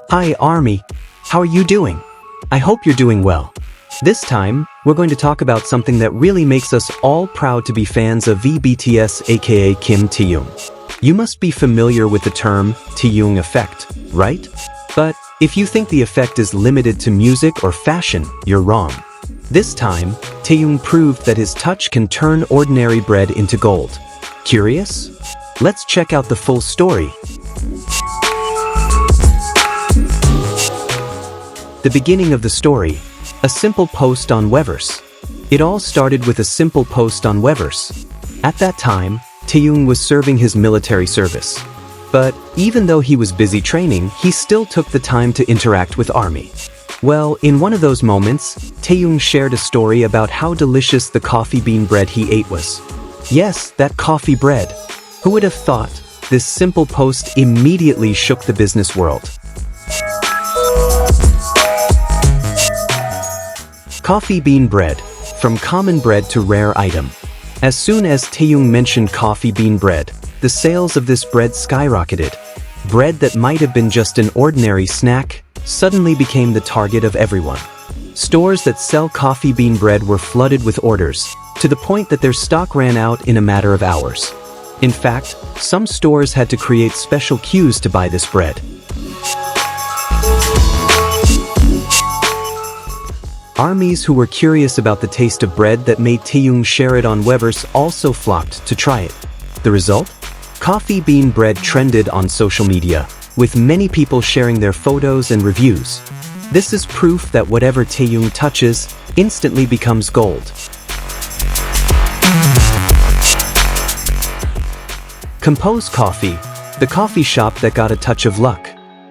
Hi ARMY, how are you doing? I hope you're doing well. This time, we're going to talk about something that really makes us all proud to be fans of BTS aka Kim Taehyung. You must be familiar with the term Taehyung effect, right? But if you think the effect is limited to music or fashion, you're wrong. This time, Taehyung proved that his touch can turn ordinary bread into gold. Curious? Let's check out the full story. The beginning of the story, a simple post on Weverse. It all started with a simple post on Weverse. At that time, Taehyung was serving his military service. But even though he was busy training, he still took the time to interact with ARMY. Well, in one of those moments, Taehyung shared a story about how delicious the coffee bean bread he ate was. Yes, that coffee bread. Who would have thought? This simple post immediately shook the business world. Coffee bean bread, from common bread to rare item. As soon as Taehyung mentioned coffee bean bread, the sales of this bread skyrocketed. Bread that might have been just an ordinary snack suddenly became the target of everyone. Stores that sell coffee bean bread were flooded with orders, to the point that their stock ran out in a matter of hours. In fact, some stores had to create special queues to buy this bread. ARMYs who were curious about the taste of bread that made Taehyung share it on Weverse also flocked to try it. The result? Coffee bean bread trended on social media, with many people sharing their photos and reviews. This is proof that whatever Taehyung touches instantly becomes gold. Compose Coffee, the coffee shop that got a touch of luck.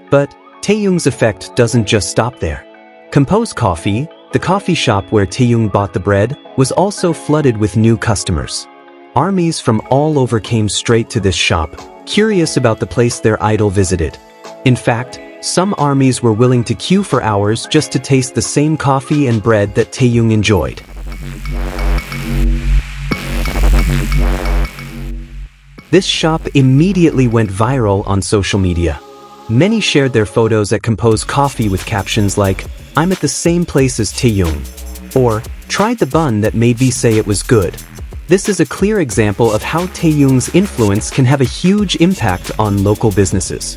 But Taehyung's effect doesn't just stop there. Compose Coffee, the coffee shop where Taehyung bought the bread, was also flooded with new customers. ARMYs from all over came straight to this shop, curious about the place their idol visited. In fact, some ARMYs were willing to queue for hours just to taste the same coffee and bread that Taehyung enjoyed. This shop immediately went viral on social media. Many shared their photos at Compose Coffee with captions like, "I'm at the same place as Taehyung," or "tried the bun that made me say it was good." This is a clear example of how Taehyung's influence can have a huge impact on local businesses.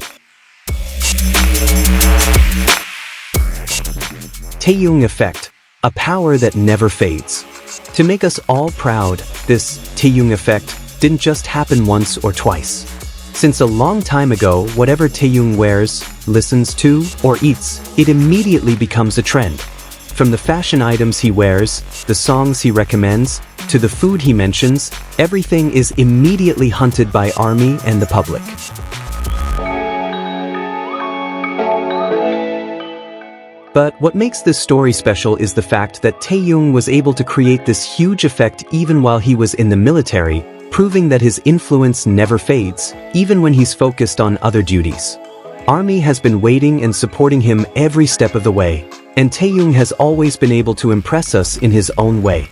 Taehyung effect, a power that never fades. To make us all proud, this Taehyung effect didn't just happen once or twice. Since a long time ago, whatever Taehyung wears, listens to, or eats, it immediately becomes a trend. From the fashion items he wears, the songs he recommends, to the food he mentions, everything is immediately hunted by ARMY and the public. But what makes this story special is the fact that Taehyung was able to create this huge effect even while he was in the military, proving that his influence never fades, even when he's focused on other duties. ARMY has been waiting and supporting him every step of the way, and Taehyung has always been able to impress us in his own way.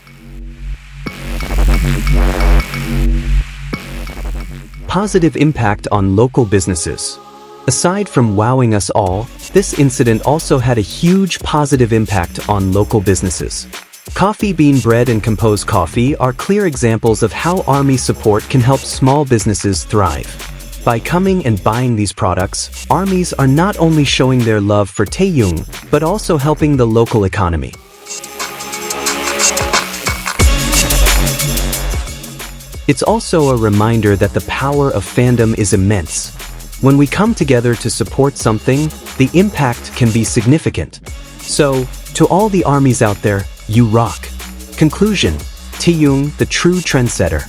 Positive impact on local businesses. Aside from wowing us all, this incident also had a huge positive impact on local businesses. Coffee bean bread and Compose Coffee are clear examples of how ARMY support can help small businesses thrive. By coming and buying these products, ARMYs are not only showing their love for Taehyung, but also helping the local economy. It's also a reminder that the power of fandom is immense. When we come together to support something, the impact can be significant. So, to all the ARMYs out there, you rock. Conclusion: Taehyung, the true trendsetter.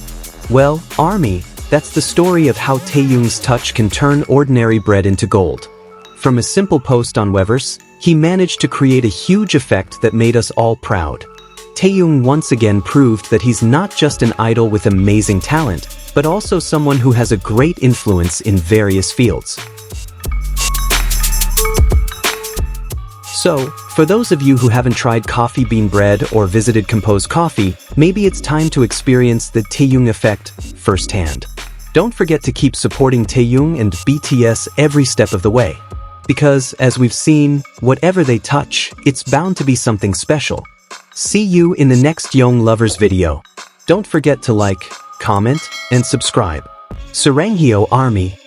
Well, ARMY, that's the story of how Taehyung's touch can turn ordinary bread into gold. From a simple post on Weverse, he managed to create a huge effect that made us all proud. Taehyung once again proved that he's not just an idol with amazing talent, but also someone who has a great influence in various fields. So, for those of you who haven't tried coffee bean bread or visited Compose Coffee, maybe it's time to experience the Taehyung effect firsthand. Don't forget to keep supporting Taehyung and BTS every step of the way. Because, as we've seen, whatever they touch, it's bound to be something special. See you in the next Young Lovers video. Don't forget to like, comment, and subscribe. Saranghyo Army.